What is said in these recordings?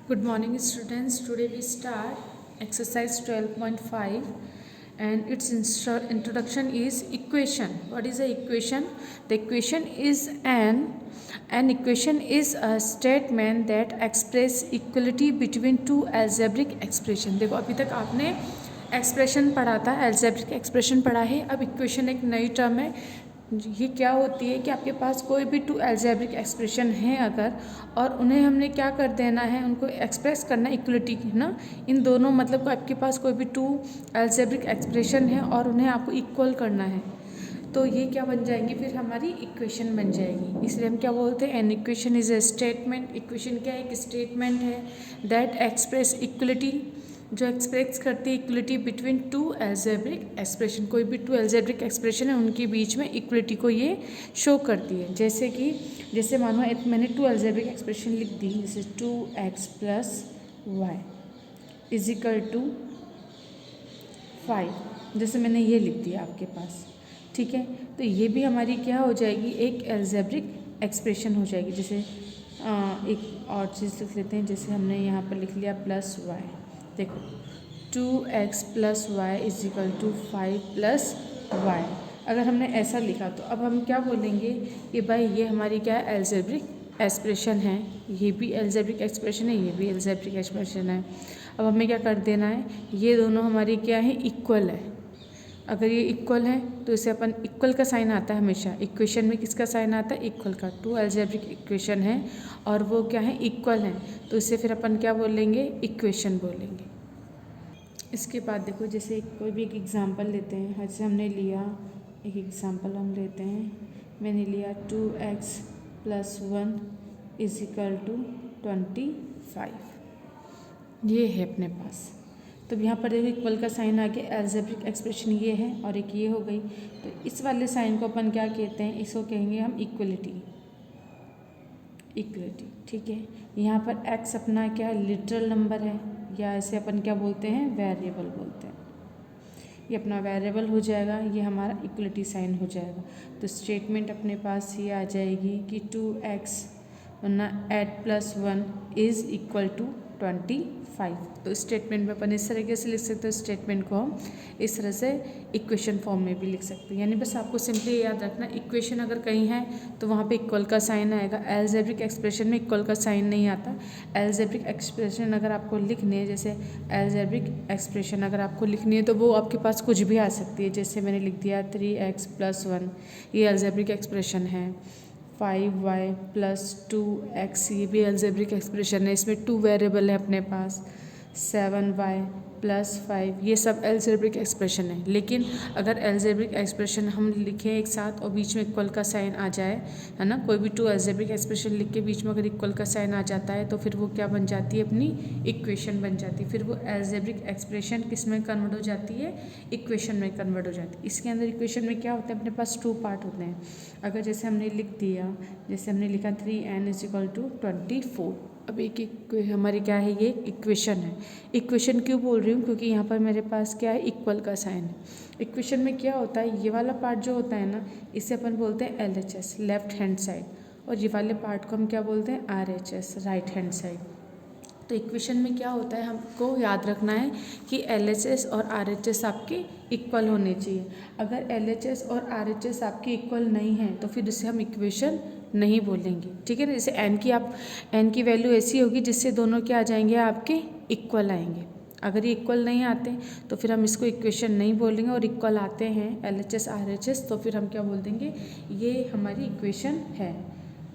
Good morning, students. Today we start exercise 12.5 and its introduction is equation. What is the equation? The equation is an equation is a statement that express equality between two algebraic expression. देखो अभी तक आपने expression पढ़ा था, algebraic expression पढ़ा है. अब equation एक नई टर्म है. ये क्या होती है कि आपके पास कोई भी टू एल्जेब्रिक एक्सप्रेशन है अगर, और उन्हें हमने क्या कर देना है, उनको एक्सप्रेस करना इक्वलिटी की ना, इन दोनों मतलब आपके पास कोई भी टू एल्जेब्रिक एक्सप्रेशन है और उन्हें आपको इक्वल करना है, तो ये क्या बन जाएंगी, फिर हमारी इक्वेशन बन जाएगी. इसलिए हम क्या बोलते हैं, an equation is a statement. Equation क्या है, एक स्टेटमेंट है दैट एक्सप्रेस इक्वलिटी, जो एक्सप्रेस करती है equality between two algebraic expression. कोई भी टू एल्जेब्रिक एक्सप्रेशन है उनके बीच में इक्वलिटी को ये शो करती है. जैसे मानो मैंने टू एल्जेब्रिक एक्सप्रेशन लिख दी, जैसे 2x plus y is equal to 5, जैसे मैंने ये लिख दिया आपके पास. ठीक है, तो ये भी हमारी क्या हो जाएगी, एक एल्जेब्रिक एक्सप्रेशन हो जाएगी. जैसे एक और चीज़ लिख लेते हैं, जैसे हमने यहाँ पर लिख लिया प्लस वाई. देखो 2x plus y is equal to 5 plus y. अगर हमने ऐसा लिखा तो अब हम क्या बोलेंगे कि भाई ये हमारी क्या है, एल्जेब्रिक एक्सप्रेशन है. ये भी एल्जेब्रिक एक्सप्रेशन है, ये भी एल्जेब्रिक एक्सप्रेशन है. अब हमें क्या कर देना है, ये दोनों हमारी क्या है, इक्वल है. अगर ये इक्वल है तो इसे अपन, इक्वल का साइन आता है हमेशा इक्वेशन में, किसका साइन आता है, इक्वल का. टू एल्जेब्रिक इक्वेशन है और वो क्या है, इक्वल है, तो इसे फिर अपन क्या बोलेंगे, इक्वेशन बोलेंगे. इसके बाद देखो, जैसे कोई भी एक एग्जांपल लेते हैं. जैसे हमने लिया एक एग्जांपल हम लेते हैं, मैंने लिया 2x plus 1 is equal to 25. ये है अपने पास. तो यहाँ पर देखो इक्वल का साइन आ गया, एल्जेब्रिक एक्सप्रेशन ये है और एक ये हो गई. तो इस वाले साइन को अपन क्या कहते हैं, इसको कहेंगे हम इक्वलिटी. ठीक है. यहाँ पर x अपना क्या है, लिटरल नंबर है, या ऐसे अपन क्या बोलते हैं, वेरिएबल बोलते हैं. ये अपना वेरिएबल हो जाएगा, ये हमारा इक्वलिटी साइन हो जाएगा. तो स्टेटमेंट अपने पास ये आ जाएगी कि 2x वरना 8 प्लस 1 इज इक्वल टू 25. तो स्टेटमेंट में अपन इस तरीके से लिख सकते हैं. स्टेटमेंट को हम इस तरह से इक्वेशन फॉर्म में भी लिख सकते हैं. यानी बस आपको सिंपली याद रखना, इक्वेशन अगर कहीं है तो वहाँ पे इक्वल का साइन आएगा. एल्जेब्रिक एक्सप्रेशन में इक्वल का साइन नहीं आता. एल्जेब्रिक एक्सप्रेशन अगर आपको लिखनी है, जैसे एल्जेब्रिक एक्सप्रेशन अगर आपको लिखनी है तो वो आपके पास कुछ भी आ सकती है. जैसे मैंने लिख दिया 3x प्लस 1, ये एल्जेब्रिक एक्सप्रेशन है. 5y प्लस 2x, ये भी एल्जेब्रिक एक्सप्रेशन है, इसमें 2 वेरिएबल है अपने पास. 7y प्लस 5, ये सब एल्जेब्रिक एक्सप्रेशन है. लेकिन अगर एल्जेब्रिक एक्सप्रेशन हम लिखें एक साथ और बीच में इक्वल का साइन आ जाए, है ना, कोई भी टू एल्जेब्रिक एक्सप्रेशन लिख के बीच में अगर इक्वल का साइन आ जाता है तो फिर वो क्या बन जाती है, अपनी इक्वेशन बन जाती है. फिर वो एल्जेब्रिक एक्सप्रेशन किस में कन्वर्ट हो जाती है, इक्वेशन में कन्वर्ट हो जाती है. इसके अंदर इक्वेशन में क्या होता है, अपने पास 2 पार्ट होते हैं. अगर जैसे हमने लिख दिया, जैसे हमने लिखा 3n इज इक्वल टू 24. अब एक हमारी क्या है, ये इक्वेशन है. इक्वेशन क्यों बोल रही हूँ, क्योंकि यहाँ पर मेरे पास क्या है, इक्वल का साइन है. इक्वेशन में क्या होता है, ये वाला पार्ट जो होता है ना, इसे अपन बोलते हैं LHS, लेफ्ट हैंड साइड, और ये वाले पार्ट को हम क्या बोलते हैं, RHS, राइट हैंड साइड. तो इक्वेशन में क्या होता है, हमको याद रखना है कि LHS और RHS आपके इक्वल होने चाहिए. अगर LHS और RHS आपके इक्वल नहीं हैं तो फिर इसे हम इक्वेशन नहीं बोलेंगे. ठीक है ना. जैसे n की वैल्यू ऐसी होगी जिससे दोनों क्या आ जाएंगे, आपके इक्वल आएंगे. अगर ये इक्वल नहीं आते तो फिर हम इसको इक्वेशन नहीं बोलेंगे, और इक्वल आते हैं LHS RHS तो फिर हम क्या बोल देंगे, ये हमारी इक्वेशन है.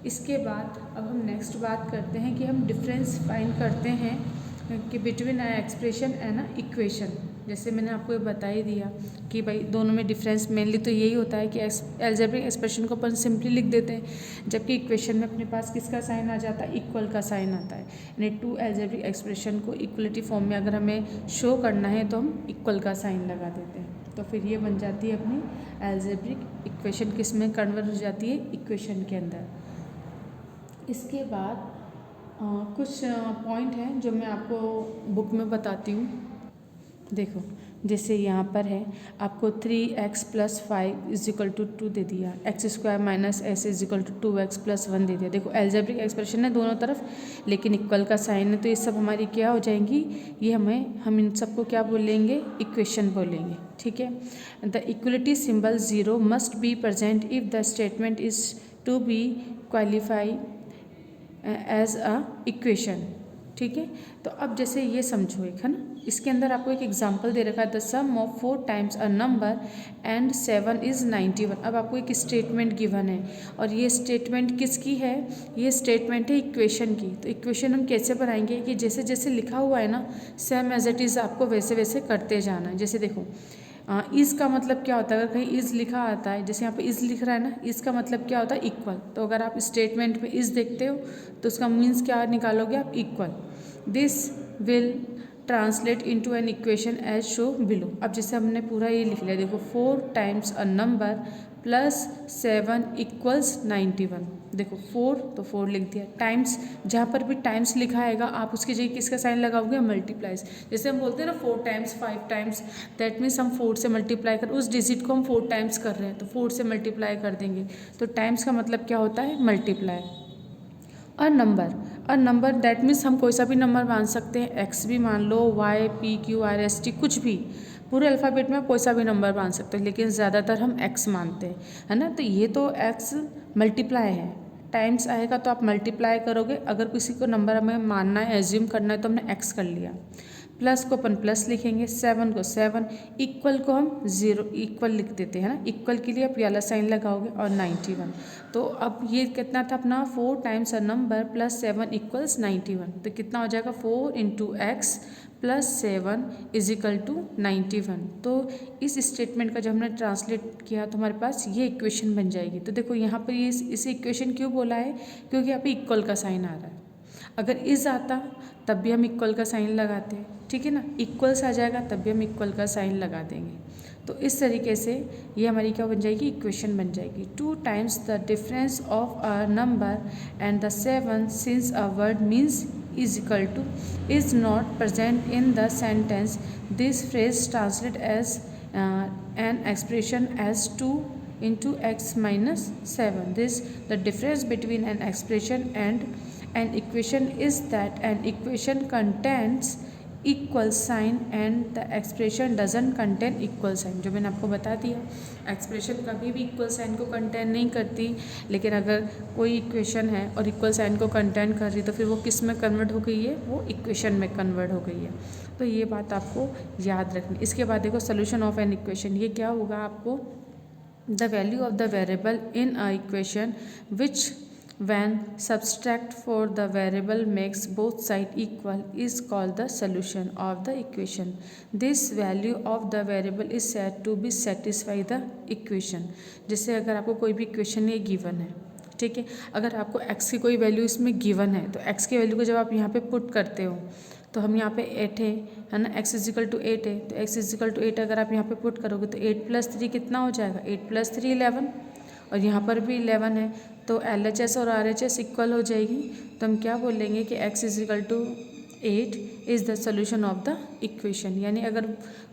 इसके बाद अब हम नेक्स्ट बात करते हैं कि हम डिफरेंस फाइंड करते हैं कि बिटवीन एक्सप्रेशन एंड इक्वेशन. जैसे मैंने आपको ये बता ही दिया कि भाई दोनों में डिफरेंस मेनली तो यही होता है कि एल्जेब्रिक एक्सप्रेशन को अपन सिंपली लिख देते हैं, जबकि इक्वेशन में अपने पास किसका साइन आ जाता है, इक्वल का साइन आता है. यानी टू एल्जेब्रिक एक्सप्रेशन को इक्वलिटी फॉर्म में अगर हमें शो करना है तो हम इक्वल का साइन लगा देते हैं. तो फिर ये बन जाती है अपनी एल्जेब्रिक इक्वेशन, किस में कन्वर्ट हो जाती है, इक्वेशन के अंदर. इसके बाद कुछ पॉइंट हैं जो मैं आपको बुक में बताती हूँ. देखो जैसे यहाँ पर है आपको 3x + 5 = 2 दे दिया, x² - s = 2x + 1 दे दिया। देखो एल्जेब्रिक एक्सप्रेशन है दोनों तरफ, लेकिन इक्वल का साइन है, तो ये सब हमारी क्या हो जाएंगी, ये हम इन सबको क्या बोलेंगे, इक्वेशन बोलेंगे। ठीक है। The equality symbol 0 must be present if the statement is to be qualify as a equation. ठीक है। तो अब जैसे ये समझो एक, है ना, इसके अंदर आपको एक एग्जांपल दे रखा है, the sum of 4 times a number and 7 = 91। अब आपको एक स्टेटमेंट गिवन है और ये स्टेटमेंट किसकी है, ये स्टेटमेंट है इक्वेशन की। तो इक्वेशन हम कैसे बनाएंगे कि जैसे जैसे लिखा हुआ है ना, सेम एज इट इज़ आपको वैसे वैसे करते जाना है। जैसे देखो इज़ का मतलब क्या होता है, अगर कहीं इज़ लिखा आता है, जैसे यहाँ पे इज़ लिख रहा है ना, इज़ का मतलब क्या होता है, इक्वल। तो अगर आप स्टेटमेंट में इज़ देखते हो तो उसका मीन्स क्या निकालोगे आप, equal. This will translate into an equation as show below. अब जैसे हमने पूरा ये लिख लिया, देखो 4 टाइम्स अ नंबर +7 = 91। देखो 4 तो 4 लिख दिया, टाइम्स जहाँ पर भी टाइम्स लिखा आएगा आप उसकी जगह किसका साइन लगाओगे, मल्टीप्लाइज। जैसे हम बोलते हैं ना 4 टाइम्स 5 टाइम्स, दैट मीन्स हम 4 से मल्टीप्लाई कर, उस डिजिट को हम 4 टाइम्स कर रहे हैं तो 4 से मल्टीप्लाई कर देंगे। तो टाइम्स का मतलब क्या होता है, multiply. A number that means हम कोई सा भी नंबर मान सकते हैं, एक्स भी मान लो, y, p, q, r, s, t, कुछ भी, पूरे अल्फ़ाबेट में आप कोई सा भी नंबर मान सकते हो, लेकिन ज़्यादातर हम एक्स मानते हैं, है ना। तो ये तो एक्स मल्टीप्लाई है, टाइम्स आएगा तो आप मल्टीप्लाई करोगे। अगर किसी को नंबर हमें मानना है, एज्यूम करना है, तो हमने एक्स कर लिया। प्लस को अपन प्लस लिखेंगे, 7 को 7, इक्वल को हम 0 इक्वल लिख देते हैं ना, इक्वल के लिए आप वाला साइन लगाओगे, और 91। तो अब ये कितना था अपना, 4 टाइम्स अ नंबर +7 = 91। तो कितना हो जाएगा, 4 × x + 7 = 91। तो इस स्टेटमेंट का जब हमने ट्रांसलेट किया तो हमारे पास ये इक्वेशन बन जाएगी। तो देखो यहाँ पर ये इसे इक्वेशन क्यों बोला है, क्योंकि यहाँ पे इक्वल का साइन आ रहा है। अगर इज आता तब भी हम इक्वल का साइन लगाते हैं, ठीक है ना, इक्वल्स आ जाएगा तब भी हम इक्वल का साइन लगा देंगे। तो इस तरीके से ये हमारी क्या बन जाएगी, इक्वेशन बन जाएगी। 2 times the difference of a number and the 7 since a word means = is not present in the sentence. This phrase translate as an expression as 2 × x - 7. This the difference between an expression and an equation is that an equation contains equal sign and the expression doesn't contain equal sign. जो मैंने आपको बता दिया, expression कभी भी equal sign को contain नहीं करती, लेकिन अगर कोई इक्वेशन है और इक्वल साइन को कंटेन कर रही तो फिर वो किस में कन्वर्ट हो गई है, वो इक्वेशन में कन्वर्ट हो गई है। तो ये बात आपको याद रखनी। इसके बाद देखो सोल्यूशन ऑफ एन इक्वेशन, ये क्या होगा आपको, the value of the variable in a equation which when subtract for the variable makes both side equal is called the solution of the equation. This value of the variable is said to be satisfy the equation. जैसे अगर आपको कोई भी equation ये given है, ठीक है, अगर आपको x की कोई वैल्यू इसमें गिवन है तो x की वैल्यू को जब आप यहाँ पे पुट करते हो तो हम यहाँ पे 8 है ना, x = 8 है, तो x = 8 अगर आप यहाँ पे पुट करोगे तो 8 + 3 कितना हो जाएगा, 8 + 3 11, और यहाँ पर भी 11 है, तो LHS और RHS इक्वल हो जाएगी। तो हम क्या बोलेंगे कि x = 8 is the solution of the equation. यानी अगर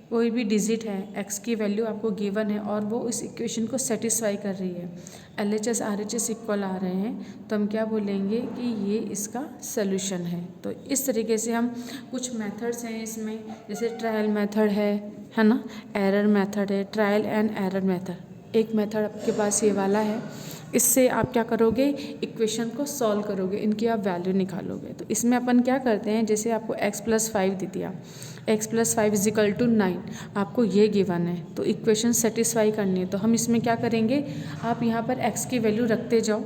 कोई भी डिजिट है, x की वैल्यू आपको गिवन है और वो इस इक्वेशन को सेटिस्फाई कर रही है, LHS RHS इक्वल आ रहे हैं, तो हम क्या बोलेंगे कि ये इसका सोल्यूशन है। तो इस तरीके से हम कुछ मेथड्स हैं इसमें, जैसे ट्रायल मेथड है ना, एरर मेथड है, ट्रायल एंड एरर मेथड। एक मेथड आपके पास ये वाला है, इससे आप क्या करोगे, इक्वेशन को सॉल्व करोगे, इनकी आप वैल्यू निकालोगे। तो इसमें अपन क्या करते हैं, जैसे आपको x + 5 दे दिया, x + 5 = 9, आपको ये गिवन है तो इक्वेशन सेटिस्फाई करनी है, तो हम इसमें क्या करेंगे, आप यहाँ पर x की वैल्यू रखते जाओ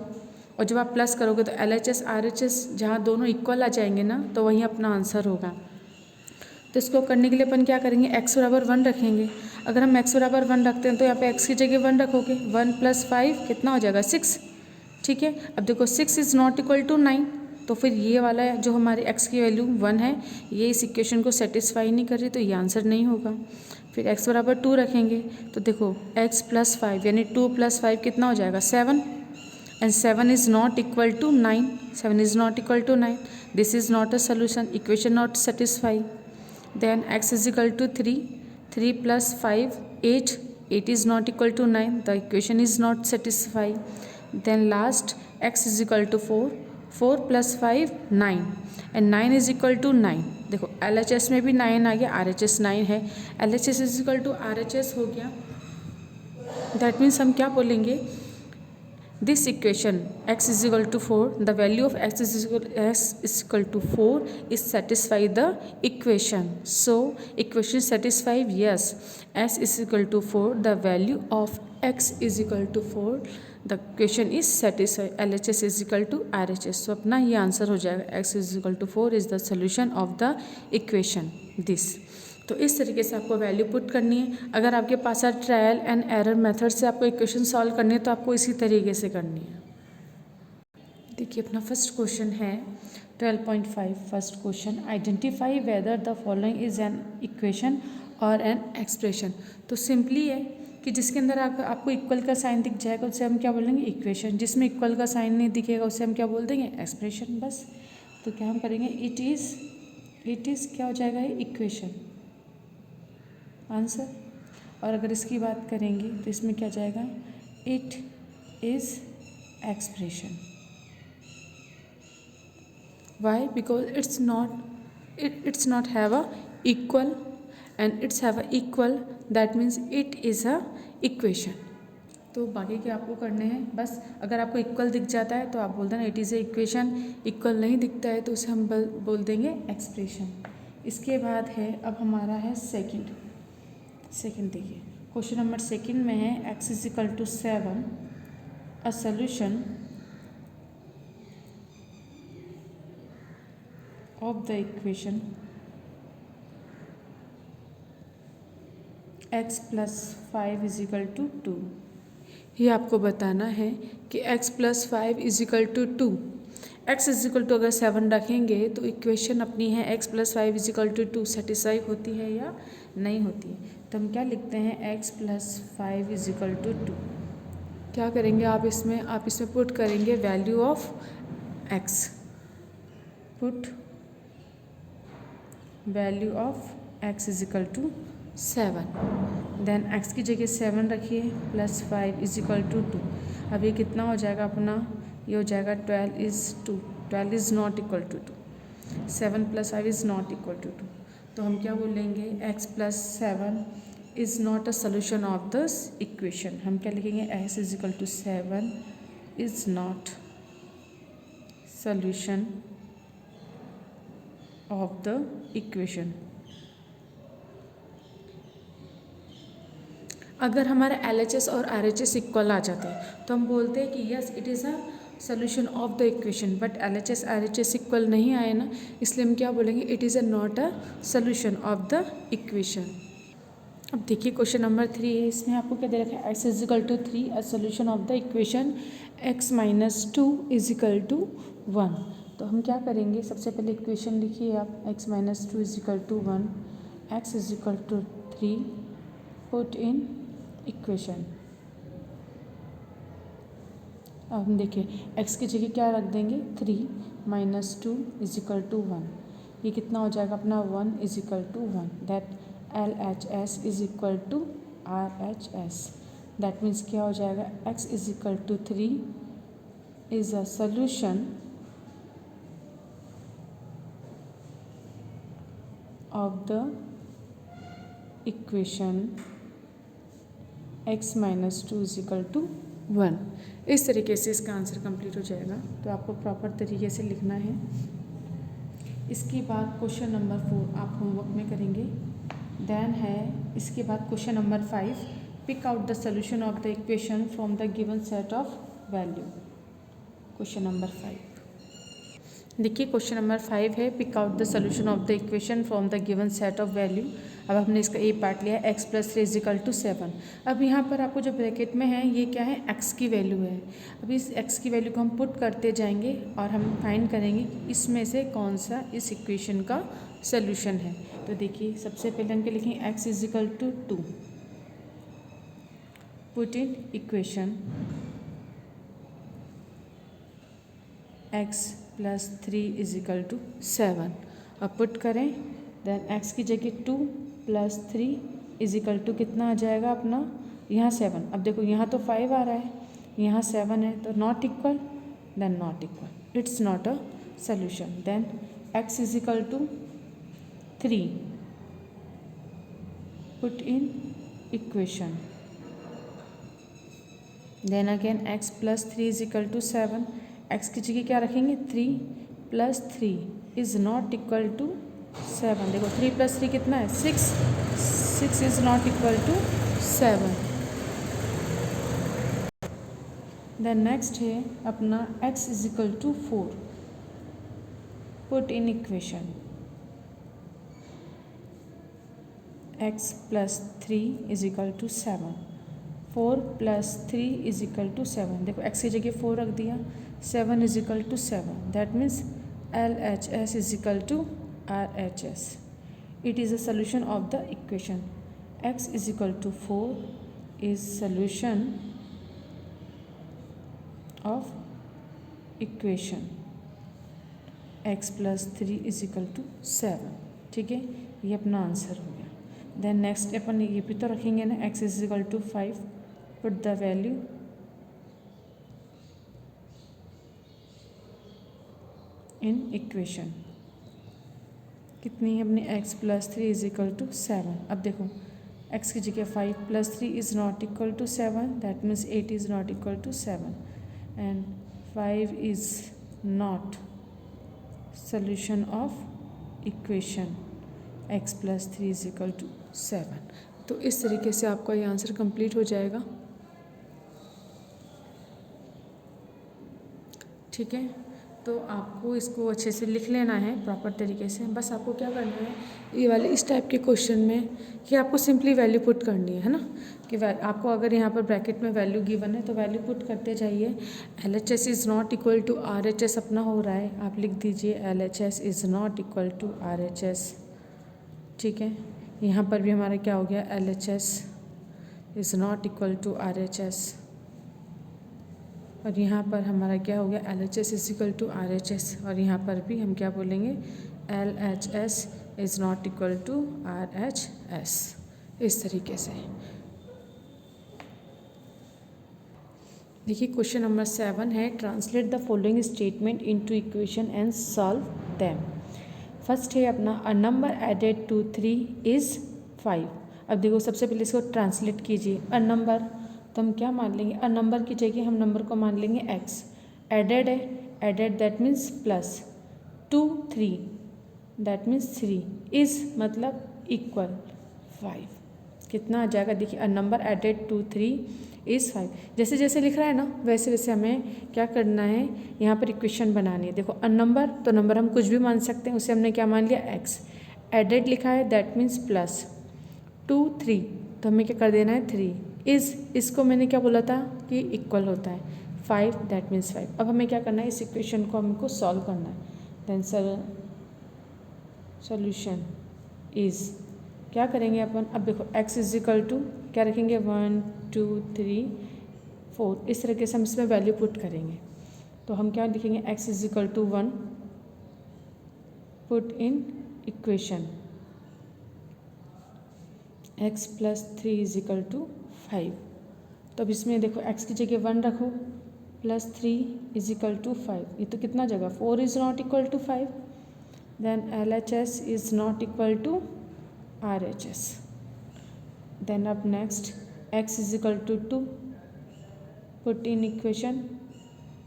और जब आप प्लस करोगे तो LHS RHS जहाँ दोनों इक्वल आ जाएंगे ना, तो वहीं अपना आंसर होगा। तो इसको करने के लिए अपन क्या करेंगे, x = 1 रखेंगे। अगर हम x = 1 रखते हैं तो यहाँ पे x की जगह 1 रखोगे, 1 + 5 कितना हो जाएगा, 6, ठीक है। अब देखो 6 इज़ नॉट इक्वल टू 9, तो फिर ये वाला जो हमारी x की वैल्यू 1 है, ये इस इक्वेशन को सेटिस्फाई नहीं कर रही, तो ये आंसर नहीं होगा। फिर x = 2 रखेंगे, तो देखो x + 5 यानी 2 + 5 कितना हो जाएगा, 7, and 7 is not equal to 9, 7 is not equal to 9, this is not a solution, equation not satisfy. then x is equal to 3, 3 plus 5 8, 8 is not equal to 9, the equation is not satisfied. Then last x is equal to 4, 4 plus 5 9 and 9 is equal to 9. देखो LHS में भी 9 आ गया, RHS 9 है, LHS is equal to RHS हो गया. That means हम क्या बोलेंगे, this equation x is equal to 4, the value of x is equal to 4 is satisfy the equation. So equation satisfied, yes, s is equal to 4, the value of x is equal to 4, the equation is satisfied. LHS is equal to RHS. So अपना ये answer हो जाएगा, x is equal to 4 is the solution of the equation this. तो इस तरीके से आपको value put करनी है. अगर आपके पास ट्रायल एंड एरर मेथड से आपको इक्वेशन सॉल्व करनी है तो आपको इसी तरीके से करनी है. देखिए अपना फर्स्ट क्वेश्चन है 12.5. First question, identify whether the following is an equation और एन एक्सप्रेशन. तो सिंपली है कि जिसके अंदर आपको इक्वल का साइन दिख जाएगा उससे हम क्या बोलेंगे, इक्वेशन. जिसमें इक्वल का साइन नहीं दिखेगा उससे हम क्या बोल देंगे, एक्सप्रेशन. बस. तो क्या हम करेंगे, इट इज़ क्या हो जाएगा, इक्वेशन आंसर. और अगर इसकी बात करेंगे तो इसमें क्या जाएगा, it is expression. Why, because it's not have a equal and it's have a equal, that means it is a equation. तो बाकी के आपको करने हैं. बस अगर आपको इक्वल दिख जाता है तो आप बोल देना it is a equation. Equal नहीं दिखता है तो उसे हम बोल देंगे एक्सप्रेशन. इसके बाद है अब हमारा है सेकंड. देखिए क्वेश्चन नंबर सेकंड में है x is equal to 7, a solution of the equation x plus 5 is equal to 2. ये आपको बताना है कि x plus 5 is equal to 2. x is equal to अगर 7 रखेंगे तो इक्वेशन अपनी है x plus 5 is equal to 2 satisfy होती है या नहीं होती है. तो हम क्या लिखते हैं, x plus 5 is equal to 2. क्या करेंगे आप इसमें पुट करेंगे value of x. Put value of x is equal to 7. Then x की जगह 7 रखिए, प्लस 5 इज इक्वल टू 2. अब ये कितना हो जाएगा अपना, ये हो जाएगा 12 is not equal to 2. 7 plus 5 is not equal to 2. तो हम क्या बोलेंगे, x plus 7 is not a solution of this equation. हम क्या लिखेंगे, x is equal to 7 is not solution of the equation. अगर हमारा LHS और RHS इक्वल आ जाते हैं तो हम बोलते हैं कि yes it is a solution of the equation. But LHS RHS equal नहीं आए ना, इसलिए हम क्या बोलेंगे, it is a not a solution of the equation. अब देखिए क्वेश्चन नंबर 3 है. इसमें आपको क्या दे रखा है, x is equal to 3, a solution of the equation x minus 2 is equal to 1. तो हम क्या करेंगे, सबसे पहले इक्वेशन लिखिए आप, x minus 2 is equal to 1, x is equal to 3, put in equation. अब हम देखिए x की जगह क्या रख देंगे, 3 माइनस 2 इज इक्वल टू 1. ये कितना हो जाएगा अपना, 1 is equal to 1. That LHS is equal to RHS. That means क्या हो जाएगा, x is equal to 3 is a solution of the equation x minus 2 is equal to 1. इस तरीके से इसका आंसर कंप्लीट हो जाएगा. तो आपको प्रॉपर तरीके से लिखना है. इसके बाद क्वेश्चन नंबर 4 आप होमवर्क में करेंगे. देन है इसके बाद question number 5, pick out the solution of the equation from the given set of value. Question number 5 देखिए क्वेश्चन नंबर 5 है, pick out the solution of the equation from the given set of value. अब हमने इसका A part लिया है, x plus 3 is equal to 7. अब यहाँ पर आपको जो ब्रैकेट में है ये क्या है, x की वैल्यू है. अब इस x की वैल्यू को हम पुट करते जाएंगे और हम फाइंड करेंगे कि इसमें से कौन सा इस इक्वेशन का सोल्यूशन है. तो देखिए सबसे पहले हम क्या लिखेंगे, x is equal to 2, put in equation x plus 3 is equal to 7. अब पुट करें देन x की जगह 2 + 3 इज इक्वल टू कितना आ जाएगा अपना, यहाँ 7। अब देखो यहाँ तो 5 आ रहा है, यहाँ 7 है, तो not equal, then not equal, it's not a solution. Then x is equal to 3, put in equation. Then again x + 3 is equal to 7, x की जगह क्या रखेंगे, 3 + 3 इज नॉट इक्वल टू 7। देखो 3 + 3 कितना है, 6, 6 is not equal to 7। Then next है अपना x is equal to 4, put in equation. x + 3 is equal to 7, 4 + 3 is equal to 7। देखो x की जगह 4 रख दिया, 7 is equal to 7, that means LHS is equal to RHS। It is a solution of the equation x is equal to 4 is solution of equation x + 3 is equal to 7। ठीक है, ये अपना answer हो गया। देन नेक्स्ट अपन ये भी तो रखेंगे ना, x is equal to 5, put the value in equation. कितनी है अपनी, x + 3 इज इक्वल टू 7। अब देखो x की जगह 5 + 3 is not equal to 7, that means 8 is not equal to 7 and 5 is not solution of equation x + 3 is equal to 7। तो इस तरीके से आपका ये आंसर कंप्लीट हो जाएगा। ठीक है, तो आपको इसको अच्छे से लिख लेना है प्रॉपर तरीके से। बस आपको क्या करना है, ये वाले इस टाइप के क्वेश्चन में कि आपको सिंपली वैल्यू पुट करनी है ना, कि आपको अगर यहाँ पर ब्रैकेट में वैल्यू गिवन है तो वैल्यू पुट करते जाइए। LHS is not equal to RHS अपना हो रहा है, आप लिख दीजिए LHS is not equal to RHS। ठीक है, यहाँ पर भी हमारा क्या हो गया, LHS is not equal to RHS, और यहाँ पर हमारा क्या हो गया, LHS is equal to RHS, और यहाँ पर भी हम क्या बोलेंगे, LHS is not equal to RHS। इस तरीके से देखिए क्वेश्चन नंबर 7 है, translate the following statement into equation and solve them. First है अपना, a number added to 3 is 5। अब देखो सबसे पहले इसको ट्रांसलेट कीजिए। अ नंबर, तो हम क्या मान लेंगे, अ नंबर की जगह हम नंबर को मान लेंगे x। एडेड है, added that means plus, 2 3 that means 3, is मतलब इक्वल 5। कितना आ जाएगा, देखिए a number added to 3 is 5। जैसे जैसे लिख रहा है ना वैसे वैसे हमें क्या करना है, यहाँ पर इक्वेशन बनानी है। देखो अ नंबर, तो नंबर हम कुछ भी मान सकते हैं, उसे हमने क्या मान लिया, x। एडेड लिखा है दैट मीन्स प्लस, 2 3, तो हमें क्या कर देना है 3, इसको मैंने क्या बोला था कि इक्वल होता है 5, दैट मीन्स 5। अब हमें क्या करना है, इस इक्वेशन को हमको सॉल्व करना है। देन सोल्यूशन इज़, क्या करेंगे अपन, अब देखो x इज इक्वल टू क्या रखेंगे, 1 2 3 4, इस तरीके से हम इसमें वैल्यू पुट करेंगे। तो हम क्या लिखेंगे, x is equal to 1, put in equation x + 3 is equal to 5। तो अब इसमें देखो x की जगह 1 रखो, +3 इज इक्वल टू 5। ये तो कितना जगह, 4 is not equal to 5। Then LHS is not equal to RHS। Then अब next x is equal to 2, put in equation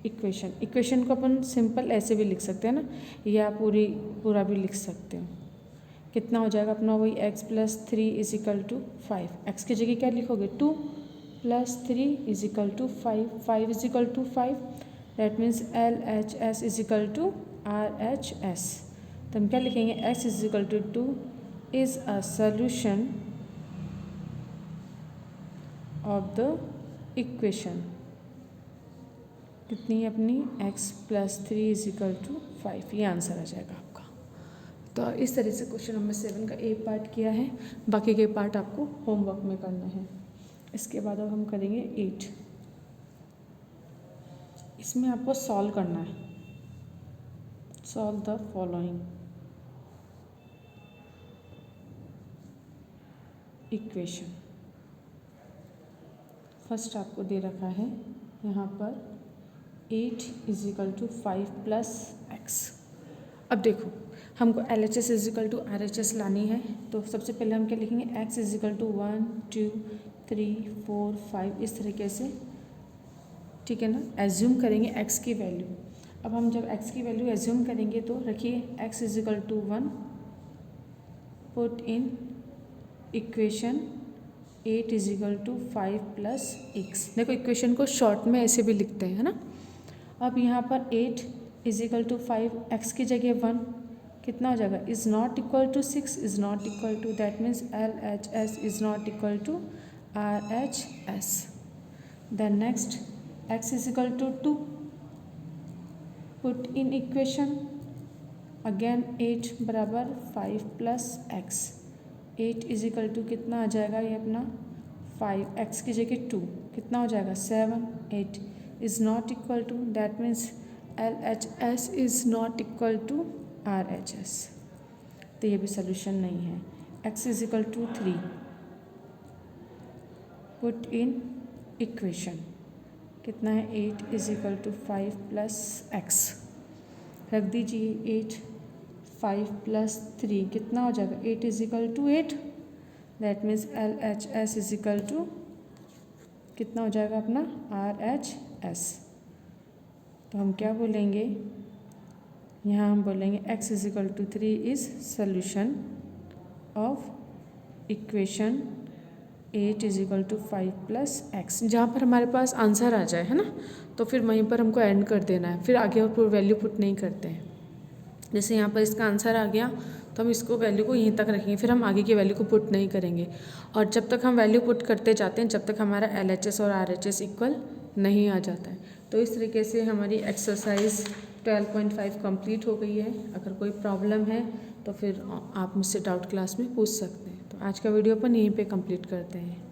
equation को अपन सिंपल ऐसे भी लिख सकते हैं ना, या पूरा भी लिख सकते हो। कितना हो जाएगा अपना, वही x + 3 is equal to 5। x की जगह क्या लिखोगे, 2 + 3 is equal to 5, 5 is equal to 5, that means LHS is equal to RHS। तो हम क्या लिखेंगे, x is equal to 2 is a solution of the equation. कितनी है अपनी, x + 3 इज इक्वल टू 5। ये आंसर आ जाएगा आपका। तो इस तरह से क्वेश्चन नंबर 7 का एक पार्ट किया है, बाकी के पार्ट आपको होमवर्क में करना है। इसके बाद अब हम करेंगे 8। इसमें आपको सॉल्व करना है, solve the following. Equation. First आपको दे रखा है यहाँ पर 8 = 5 + x। अब देखो हमको LHS = RHS लानी है, तो सबसे पहले हम क्या लिखेंगे, x = 1 2 3 4 5 इस तरीके से, ठीक है ना, एज्यूम करेंगे x की वैल्यू। अब हम जब x की वैल्यू एज्यूम करेंगे तो रखिए x = 1, put in equation 8 = 5 + x। देखो इक्वेशन को शॉर्ट में ऐसे भी लिखते हैं, है ना। अब यहाँ पर 8 = 5, x की जगह 1 कितना हो जाएगा, is not equal to 6, is not equal to, that means LHS is not equal to RHS। Then next x = 2, put in equation again 8 = 5 + x। 8 = कितना आ जाएगा ये अपना 5, x की जगह 2 कितना हो जाएगा 7, 8 is not equal to, that means LHS is not equal to RHS। तो ये भी सोल्यूशन नहीं है। x = 3, पुट इन इक्वेशन कितना है 8 = 5 + x। रख दीजिए 8 5 + 3 कितना हो जाएगा 8 = 8, दैट मीन्स LHS = कितना हो जाएगा अपना RHS। तो हम क्या बोलेंगे, यहाँ हम बोलेंगे x = 3 is solution of equation 8 = 5 + x। जहाँ पर हमारे पास आंसर आ जाए, है ना, तो फिर वहीं पर हमको एंड कर देना है, फिर आगे और वैल्यू पुट नहीं करते हैं। जैसे यहाँ पर इसका आंसर आ गया तो हम इसको वैल्यू को यहीं तक रखेंगे, फिर हम आगे की वैल्यू को पुट नहीं करेंगे। और जब तक हम वैल्यू पुट करते जाते हैं जब तक हमारा LHS और RHS इक्वल नहीं आ जाता है। तो इस तरीके से हमारी एक्सरसाइज 12.5 कंप्लीट हो गई है। अगर कोई प्रॉब्लम है तो फिर आप मुझसे डाउट क्लास में पूछ सकते हैं। तो आज का वीडियो अपन यहीं पे कंप्लीट करते हैं।